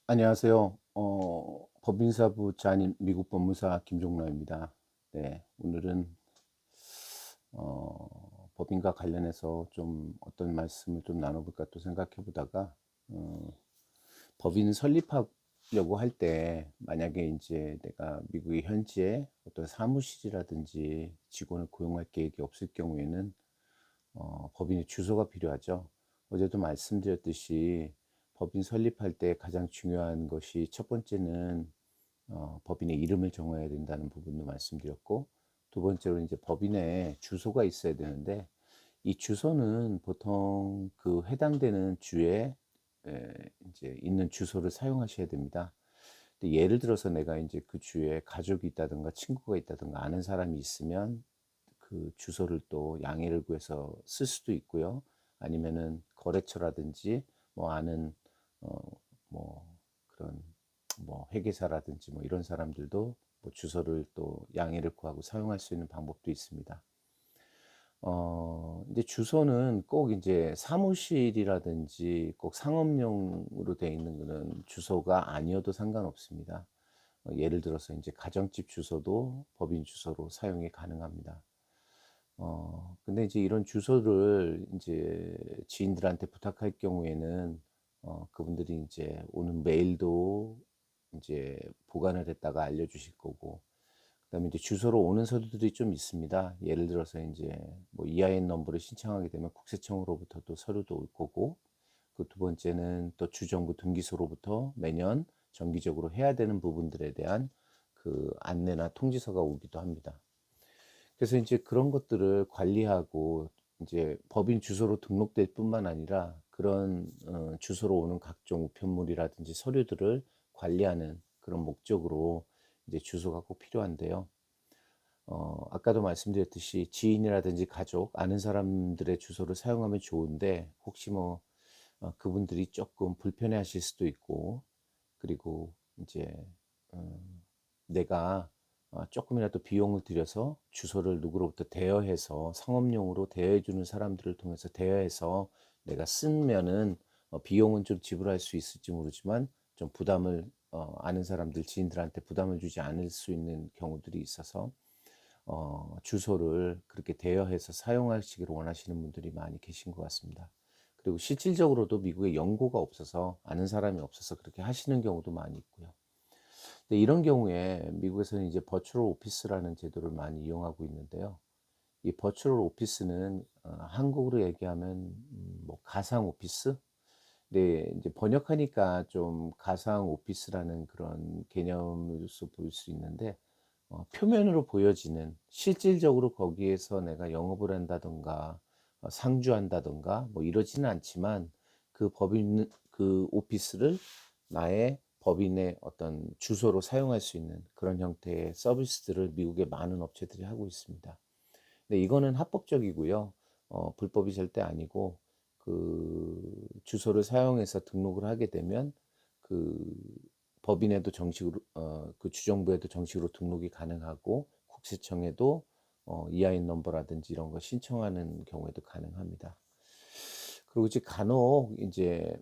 안녕하세요. 법인사부 자님 미국 법무사 김종로입니다. 네, 오늘은 법인과 관련해서 좀 어떤 말씀을 좀 나눠볼까 또 생각해 보다가 어, 법인 설립하려고 할 때 만약에 이제 내가 미국의 현지에 어떤 사무실이라든지 직원을 고용할 계획이 없을 경우에는 법인의 주소가 필요하죠. 어제도 말씀드렸듯이 법인 설립할 때 가장 중요한 것이 첫 번째는 법인의 이름을 정해야 된다는 부분도 말씀드렸고, 두 번째로 이제 법인의 주소가 있어야 되는데, 이 주소는 보통 그 해당되는 주에 이제 있는 주소를 사용하셔야 됩니다. 근데 예를 들어서 내가 이제 그 주에 가족이 있다든가 친구가 있다든가 아는 사람이 있으면 그 주소를 또 양해를 구해서 쓸 수도 있고요. 아니면은 거래처라든지 뭐 아는 어 뭐 그런 뭐 회계사라든지 뭐 이런 사람들도 뭐 주소를 또 양해를 구하고 사용할 수 있는 방법도 있습니다. 이제 주소는 꼭 이제 사무실이라든지 꼭 상업용으로 되어 있는 그런 주소가 아니어도 상관없습니다. 예를 들어서 이제 가정집 주소도 법인 주소로 사용이 가능합니다. 근데 이제 이런 주소를 이제 지인들한테 부탁할 경우에는 그분들이 이제 오는 메일도 이제 보관을 했다가 알려주실 거고, 그다음에 이제 주소로 오는 서류들이 좀 있습니다. 예를 들어서 이제 뭐 EIN 넘버를 신청하게 되면 국세청으로부터 또 서류도 올 거고, 그 두 번째는 또 주정부 등기소로부터 매년 정기적으로 해야 되는 부분들에 대한 그 안내나 통지서가 오기도 합니다. 그래서 이제 그런 것들을 관리하고 이제 법인 주소로 등록될 뿐만 아니라 그런 주소로 오는 각종 우편물이라든지 서류들을 관리하는 그런 목적으로 이제 주소가 꼭 필요한데요. 아까도 말씀드렸듯이 지인이라든지 가족, 아는 사람들의 주소를 사용하면 좋은데, 혹시 뭐 그분들이 조금 불편해하실 수도 있고, 그리고 이제 내가 조금이라도 비용을 들여서 주소를 누구로부터 대여해서 상업용으로 대여해 주는 사람들을 통해서 대여해서 내가 쓰면은 비용은 좀 지불할 수 있을지 모르지만 좀 부담을 아는 사람들 지인들한테 부담을 주지 않을 수 있는 경우들이 있어서 주소를 그렇게 대여해서 사용하시기를 원하시는 분들이 많이 계신 것 같습니다. 그리고 실질적으로도 미국에 연고가 없어서 아는 사람이 없어서 그렇게 하시는 경우도 많이 있고요. 근데 이런 경우에 미국에서는 이제 버추얼 오피스라는 제도를 많이 이용하고 있는데요. 이 버추얼 오피스는 한국으로 얘기하면 뭐 가상 오피스? 네, 이제 번역하니까 좀 가상 오피스라는 그런 개념으로서 보일 수 있는데, 표면으로 보여지는 실질적으로 거기에서 내가 영업을 한다던가 상주한다던가 뭐 이러지는 않지만 그 법인 그 오피스를 나의 법인의 어떤 주소로 사용할 수 있는 그런 형태의 서비스들을 미국의 많은 업체들이 하고 있습니다. 근데 이거는 합법적이고요. 불법이 절대 아니고 그 주소를 사용해서 등록을 하게 되면 그 법인에도 정식으로 그 주정부에도 정식으로 등록이 가능하고 국세청에도 EIN 넘버라든지 이런 거 신청하는 경우에도 가능합니다. 그리고 이제 간혹 이제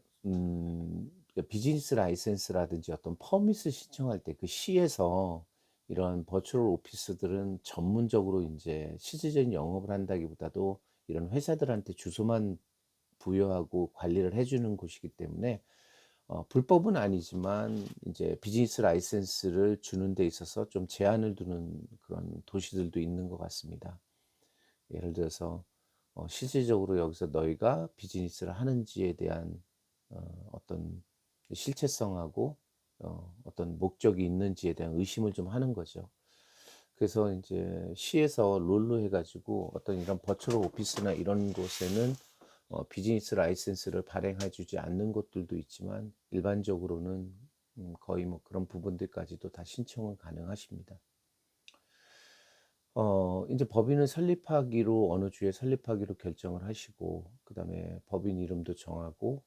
비즈니스 라이센스라든지 어떤 퍼밋을 신청할 때 그 시에서 이런 버추얼 오피스들은 전문적으로 이제 실질적인 영업을 한다기보다도 이런 회사들한테 주소만 부여하고 관리를 해주는 곳이기 때문에 불법은 아니지만 이제 비즈니스 라이센스를 주는 데 있어서 좀 제한을 두는 그런 도시들도 있는 것 같습니다. 예를 들어서 실질적으로 여기서 너희가 비즈니스를 하는지에 대한 어떤 실체성하고 어떤 목적이 있는지에 대한 의심을 좀 하는 거죠. 그래서 이제 시에서 룰로 해가지고 어떤 이런 버추얼 오피스나 이런 곳에는 비즈니스 라이센스를 발행해 주지 않는 곳들도 있지만 일반적으로는 거의 뭐 그런 부분들까지도 다 신청은 가능하십니다. 이제 법인을 설립하기로 어느 주에 설립하기로 결정을 하시고, 그다음에 법인 이름도 정하고,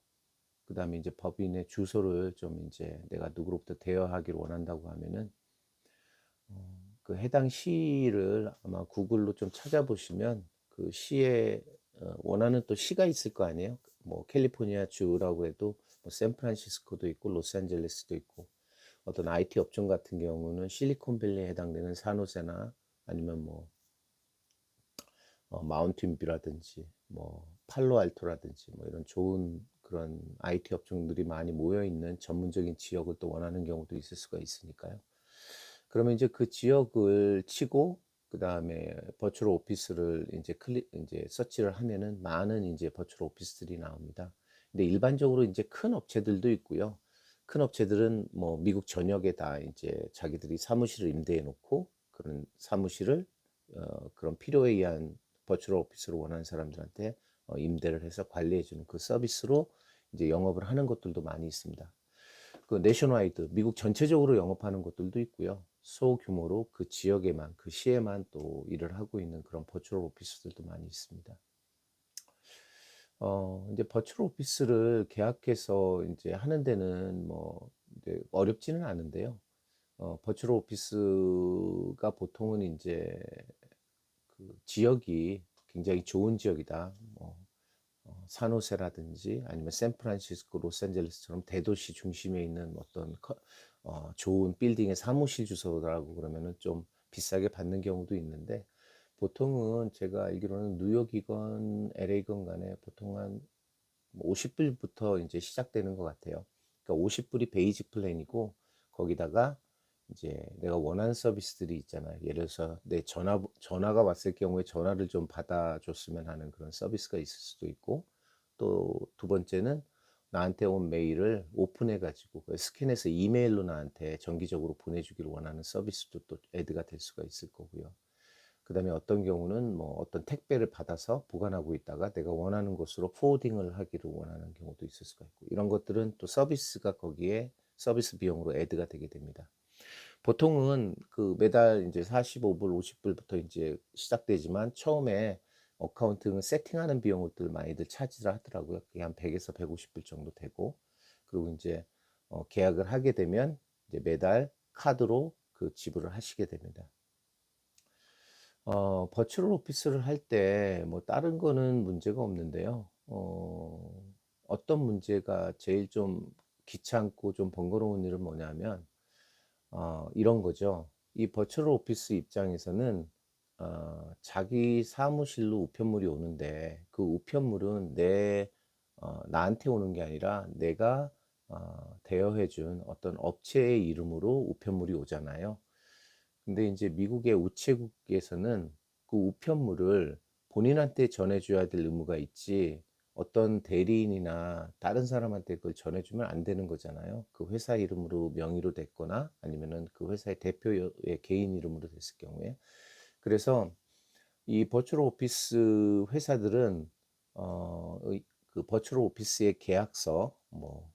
그다음에 이제 법인의 주소를 좀 이제 내가 누구로부터 대여하기를 원한다고 하면은 그 해당 시를 아마 구글로 좀 찾아보시면 그 시에 원하는 또 시가 있을 거 아니에요. 뭐 캘리포니아 주라고 해도 뭐 샌프란시스코도 있고 로스앤젤레스도 있고, 어떤 IT 업종 같은 경우는 실리콘밸리에 해당되는 산호세나 아니면 뭐 마운틴뷰라든지 뭐 팔로알토라든지 뭐 이런 좋은 그런 IT 업종들이 많이 모여 있는 전문적인 지역을 또 원하는 경우도 있을 수가 있으니까요. 그러면 이제 그 지역을 치고 그다음에 버추얼 오피스를 이제 이제 서치를 하면은 많은 이제 버추얼 오피스들이 나옵니다. 근데 일반적으로 이제 큰 업체들도 있고요. 큰 업체들은 뭐 미국 전역에 다 이제 자기들이 사무실을 임대해 놓고 그런 사무실을 그런 필요에 의한 버추얼 오피스를 원하는 사람들한테 임대를 해서 관리해 주는 그 서비스로 이제 영업을 하는 것들도 많이 있습니다. 그 내셔널와이드 미국 전체적으로 영업하는 것들도 있고요. 소규모로 그 지역에만 그 시에만 또 일을 하고 있는 그런 버추얼 오피스들도 많이 있습니다. 이제 버추얼 오피스를 계약해서 이제 하는 데는 뭐 이제 어렵지는 않은데요. 버추얼 오피스가 보통은 이제 그 지역이 굉장히 좋은 지역이다. 뭐 산호세라든지 아니면 샌프란시스코, 로스앤젤레스처럼 대도시 중심에 있는 어떤 좋은 빌딩의 사무실 주소라고 그러면은 좀 비싸게 받는 경우도 있는데, 보통은 제가 알기로는 뉴욕이건 LA건 간에 보통 한 50불부터 이제 시작되는 것 같아요. 그러니까 50불이 베이직 플랜이고, 거기다가 이제 내가 원하는 서비스들이 있잖아요. 예를 들어서 내 전화가 왔을 경우에 전화를 좀 받아줬으면 하는 그런 서비스가 있을 수도 있고, 또 두 번째는 나한테 온 메일을 오픈해 가지고 스캔해서 이메일로 나한테 정기적으로 보내주기를 원하는 서비스도 또 애드가 될 수가 있을 거고요. 그 다음에 어떤 경우는 뭐 어떤 택배를 받아서 보관하고 있다가 내가 원하는 곳으로 포워딩을 하기를 원하는 경우도 있을 수가 있고, 이런 것들은 또 서비스가 거기에 서비스 비용으로 애드가 되게 됩니다. 보통은 그 매달 이제 45불, 50불부터 이제 시작되지만, 처음에 어카운팅을 세팅하는 비용들 많이들 차지를 하더라고요. 그게 한 100에서 150불 정도 되고, 그리고 이제 계약을 하게 되면 이제 매달 카드로 그 지불을 하시게 됩니다. 버추얼 오피스를 할 때 뭐 다른 거는 문제가 없는데요. 어떤 문제가 제일 좀 귀찮고 좀 번거로운 일은 뭐냐면 이런 거죠. 이 버추얼 오피스 입장에서는 자기 사무실로 우편물이 오는데, 그 우편물은 나한테 오는 게 아니라 내가 대여해 준 어떤 업체의 이름으로 우편물이 오잖아요. 근데 이제 미국의 우체국에서는 그 우편물을 본인한테 전해줘야 될 의무가 있지, 어떤 대리인이나 다른 사람한테 그걸 전해주면 안 되는 거잖아요. 그 회사 이름으로 명의로 됐거나 아니면은 그 회사의 대표의 개인 이름으로 됐을 경우에. 그래서 이 버추얼 오피스 회사들은 그 버추얼 오피스의 계약서, 뭐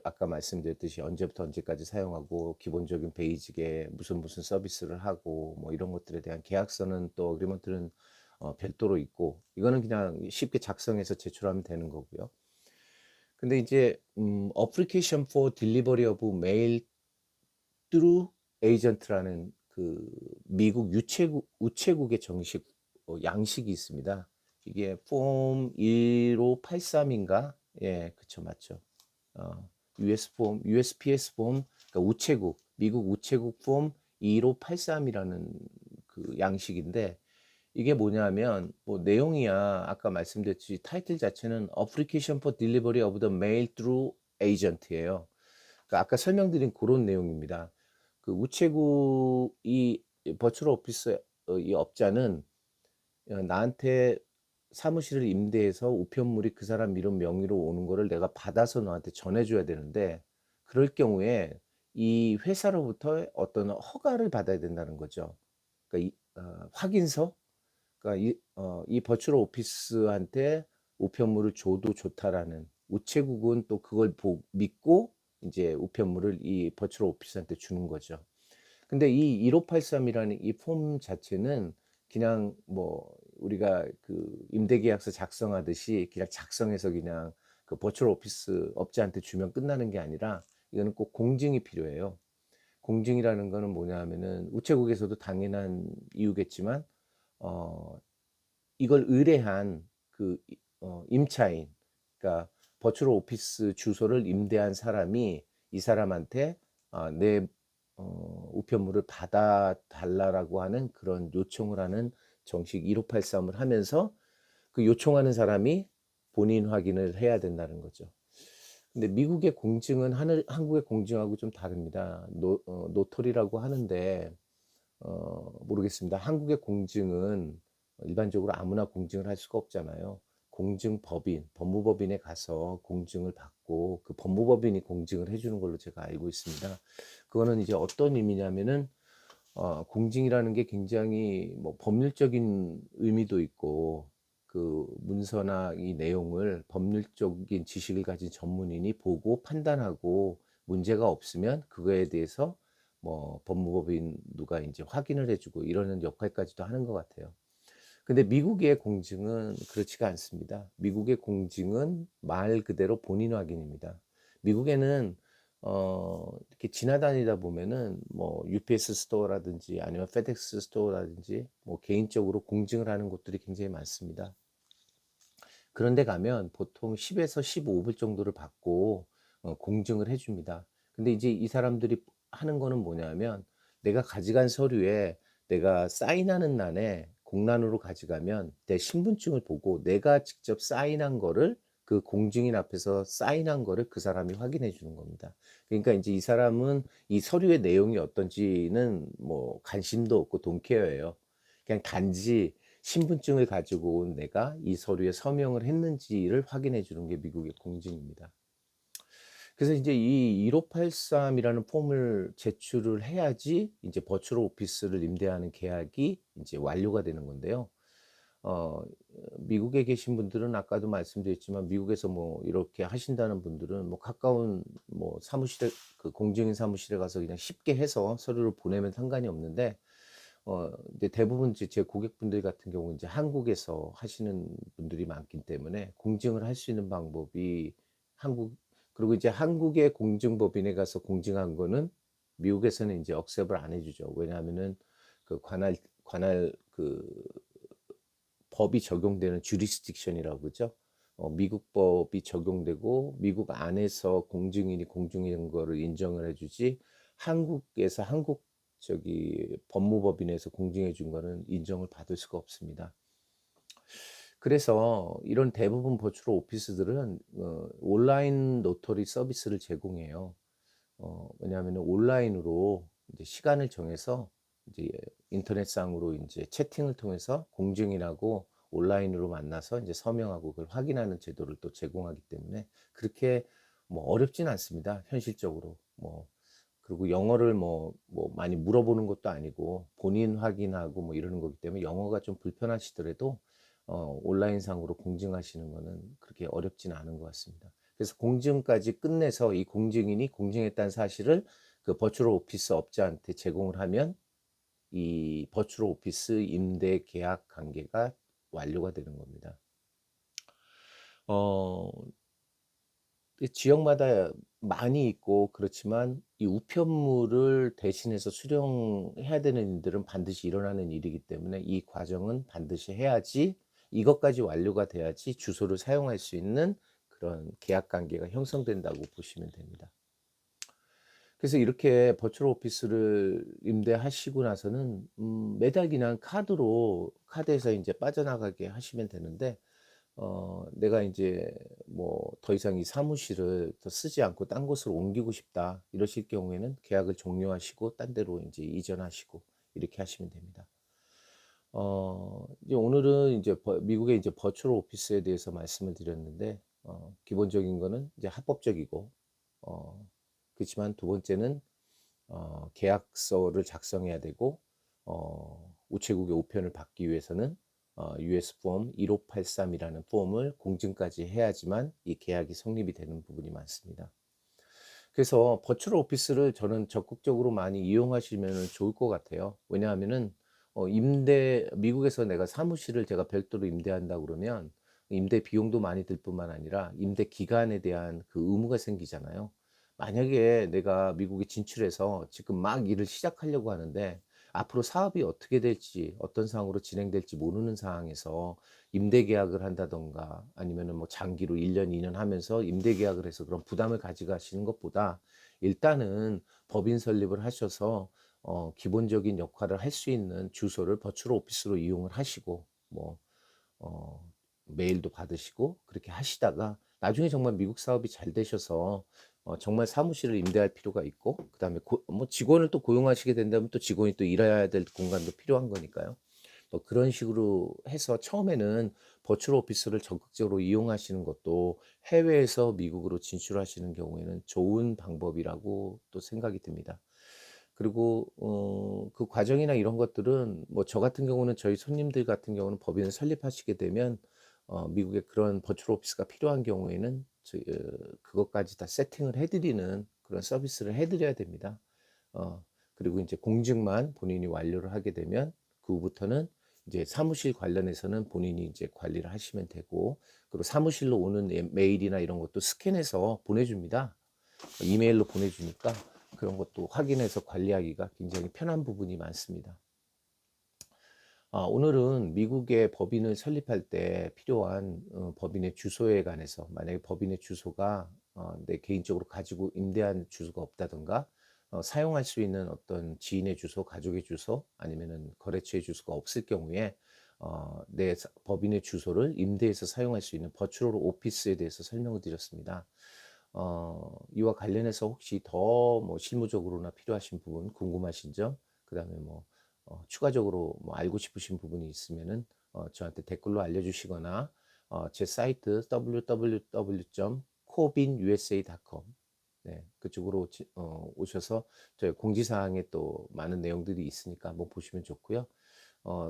아까 말씀드렸듯이 언제부터 언제까지 사용하고 기본적인 베이직에 무슨 서비스를 하고 뭐 이런 것들에 대한 계약서는 또 어그리먼트는 별도로 있고, 이거는 그냥 쉽게 작성해서 제출하면 되는 거고요. 근데 이제 application for delivery of mail through agent라는 그 미국 우체국의 정식 양식이 있습니다. 이게 폼 1583인가? 예, 그쵸, 맞죠. USPS 폼, 그러니까 미국 우체국 폼 1583이라는 그 양식인데, 이게 뭐냐면 뭐 내용이야 아까 말씀드렸듯이 타이틀 자체는 Application for Delivery of the Mail Through Agent예요. 그러니까 아까 설명드린 그런 내용입니다. 그 우체국 이 버추얼 오피스 이 업자는 나한테 사무실을 임대해서 우편물이 그 사람 이름 명의로 오는 거를 내가 받아서 너한테 전해줘야 되는데, 그럴 경우에 이 회사로부터 어떤 허가를 받아야 된다는 거죠. 그러니까 확인서. 그러니까 이 버추얼 오피스한테 우편물을 줘도 좋다라는, 우체국은 또 그걸 믿고 이제 우편물을 이 버추얼 오피스한테 주는 거죠. 근데 이 1583이라는 이 폼 자체는 그냥 뭐 우리가 그 임대계약서 작성하듯이 그냥 작성해서 그냥 그 버추얼 오피스 업자한테 주면 끝나는 게 아니라, 이거는 꼭 공증이 필요해요. 공증이라는 거는 뭐냐 하면은 우체국에서도 당연한 이유겠지만 어 이걸 의뢰한 그 임차인, 그러니까 버추얼 오피스 주소를 임대한 사람이 이 사람한테 내 우편물을 받아 달라라고 하는 그런 요청을 하는 정식 1583을 하면서 그 요청하는 사람이 본인 확인을 해야 된다는 거죠. 근데 미국의 공증은 한국의 공증하고 좀 다릅니다. 노터리라고 하는데 모르겠습니다. 한국의 공증은 일반적으로 아무나 공증을 할 수가 없잖아요. 공증법인, 법무법인에 가서 공증을 받고 그 법무법인이 공증을 해주는 걸로 제가 알고 있습니다. 그거는 이제 어떤 의미냐면은 공증이라는 게 굉장히 뭐 법률적인 의미도 있고 그 문서나 이 내용을 법률적인 지식을 가진 전문인이 보고 판단하고 문제가 없으면 그거에 대해서 뭐 법무법인 누가 이제 확인을 해주고 이러는 역할까지도 하는 것 같아요. 근데 미국의 공증은 그렇지가 않습니다. 미국의 공증은 말 그대로 본인 확인입니다. 미국에는 이렇게 지나다니다 보면은 뭐 UPS 스토어라든지 아니면 페덱스 스토어라든지 뭐 개인적으로 공증을 하는 곳들이 굉장히 많습니다. 그런데 가면 보통 10에서 15불 정도를 받고 공증을 해줍니다. 근데 이제 이 사람들이 하는 거는 뭐냐면 내가 가져간 서류에 내가 사인하는 날에 공란으로 가져가면 내 신분증을 보고 내가 직접 사인한 거를 그 공증인 앞에서 사인한 거를 그 사람이 확인해 주는 겁니다. 그러니까 이제 이 사람은 이 서류의 내용이 어떤지는 뭐 관심도 없고 돈케어예요. 그냥 단지 신분증을 가지고 온 내가 이 서류에 서명을 했는지를 확인해 주는 게 미국의 공증입니다. 그래서 이제 이 1583이라는 폼을 제출을 해야지 이제 버추얼 오피스를 임대하는 계약이 이제 완료가 되는 건데요. 어, 미국에 계신 분들은 아까도 말씀드렸지만 미국에서 뭐 이렇게 하신다는 분들은 뭐 가까운 뭐 사무실에 그 공증인 사무실에 가서 그냥 쉽게 해서 서류를 보내면 상관이 없는데 근데 대부분 제 고객분들 같은 경우는 이제 한국에서 하시는 분들이 많기 때문에 공증을 할 수 있는 방법이 한국, 그리고 이제 한국의 공증법인에 가서 공증한 거는 미국에서는 이제 억셉을 안 해주죠. 왜냐하면은 그 관할 그 법이 적용되는 주리스딕션이라고 그러죠. 미국 법이 적용되고 미국 안에서 공증인이 공증인 거를 인정을 해주지 한국에서 한국 저기 법무법인에서 공증해 준 거는 인정을 받을 수가 없습니다. 그래서 이런 대부분 버추얼 오피스들은 온라인 노터리 서비스를 제공해요. 왜냐하면 온라인으로 이제 시간을 정해서 이제 인터넷상으로 이제 채팅을 통해서 공증인하고 온라인으로 만나서 이제 서명하고 그걸 확인하는 제도를 또 제공하기 때문에 그렇게 뭐 어렵진 않습니다. 현실적으로 뭐 그리고 영어를 뭐 많이 물어보는 것도 아니고 본인 확인하고 뭐 이러는 거기 때문에 영어가 좀 불편하시더라도 온라인상으로 공증하시는 거는 그렇게 어렵진 않은 것 같습니다. 그래서 공증까지 끝내서 이 공증인이 공증했다는 사실을 그 버추얼 오피스 업자한테 제공을 하면 이 버추얼 오피스 임대 계약 관계가 완료가 되는 겁니다. 어, 지역마다 많이 있고 그렇지만 이 우편물을 대신해서 수령해야 되는 일들은 반드시 일어나는 일이기 때문에 이 과정은 반드시 해야지 이것까지 완료가 돼야지 주소를 사용할 수 있는 그런 계약 관계가 형성된다고 보시면 됩니다. 그래서 이렇게 버추얼 오피스를 임대하시고 나서는 매달 그냥 카드에서 이제 빠져나가게 하시면 되는데 내가 이제 뭐 더 이상 이 사무실을 더 쓰지 않고 딴 곳으로 옮기고 싶다 이러실 경우에는 계약을 종료하시고 딴 데로 이제 이전하시고 이렇게 하시면 됩니다. 이제 오늘은 이제 미국의 이제 버추얼 오피스에 대해서 말씀을 드렸는데 기본적인 거는 이제 합법적이고 그렇지만 두 번째는 계약서를 작성해야 되고 우체국의 우편을 받기 위해서는 US 폼 1583이라는 폼을 공증까지 해야지만 이 계약이 성립이 되는 부분이 많습니다. 그래서 버추얼 오피스를 저는 적극적으로 많이 이용하시면 좋을 것 같아요. 왜냐하면은 미국에서 내가 사무실을 제가 별도로 임대한다 그러면 임대 비용도 많이 들 뿐만 아니라 임대 기간에 대한 그 의무가 생기잖아요. 만약에 내가 미국에 진출해서 지금 막 일을 시작하려고 하는데 앞으로 사업이 어떻게 될지 어떤 상황으로 진행될지 모르는 상황에서 임대 계약을 한다든가 아니면은 뭐 장기로 1 년, 2년 하면서 임대 계약을 해서 그런 부담을 가져가시는 것보다 일단은 법인 설립을 하셔서 기본적인 역할을 할 수 있는 주소를 버추얼 오피스로 이용을 하시고 뭐 어 메일도 받으시고 그렇게 하시다가 나중에 정말 미국 사업이 잘 되셔서 정말 사무실을 임대할 필요가 있고 그다음에 뭐 직원을 또 고용하시게 된다면 또 직원이 또 일해야 될 공간도 필요한 거니까요. 뭐 그런 식으로 해서 처음에는 버추얼 오피스를 적극적으로 이용하시는 것도 해외에서 미국으로 진출하시는 경우에는 좋은 방법이라고 또 생각이 듭니다. 그리고 그 과정이나 이런 것들은 뭐 저 같은 경우는 저희 손님들 같은 경우는 법인을 설립하시게 되면 미국에 그런 버추얼 오피스가 필요한 경우에는 그것까지 다 세팅을 해 드리는 그런 서비스를 해 드려야 됩니다. 어 그리고 인제 공증만 본인이 완료를 하게 되면 그 후부터는 이제 사무실 관련해서는 본인이 이제 관리를 하시면 되고 그리고 사무실로 오는 메일이나 이런 것도 스캔해서 보내줍니다. 이메일로 보내주니까 그런 것도 확인해서 관리하기가 굉장히 편한 부분이 많습니다. 오늘은 미국의 법인을 설립할 때 필요한 법인의 주소에 관해서 만약에 법인의 주소가 내 개인적으로 가지고 임대한 주소가 없다든가 사용할 수 있는 어떤 지인의 주소, 가족의 주소 아니면은 거래처의 주소가 없을 경우에 내 법인의 주소를 임대해서 사용할 수 있는 버추얼 오피스에 대해서 설명을 드렸습니다. 이와 관련해서 혹시 더 뭐 실무적으로나 필요하신 부분 궁금하신 점 그다음에 뭐 추가적으로 뭐 알고 싶으신 부분이 있으면은 저한테 댓글로 알려주시거나 제 사이트 www.cobinusa.com 네, 그쪽으로 오셔서 저희 공지사항에 또 많은 내용들이 있으니까 한번 보시면 좋고요.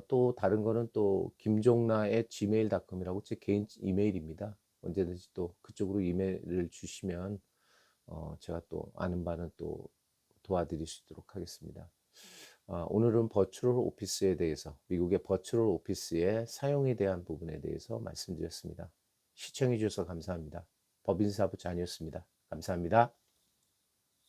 또 다른 거는 또 김종나@gmail.com이라고 제 개인 이메일입니다. 언제든지 또 그쪽으로 이메일을 주시면 제가 또 아는 바는 또 도와드릴 수 있도록 하겠습니다. 오늘은 버추얼 오피스에 대해서 미국의 버추얼 오피스의 사용에 대한 부분에 대해서 말씀드렸습니다. 시청해 주셔서 감사합니다. 법인사부 잔이었습니다. 감사합니다.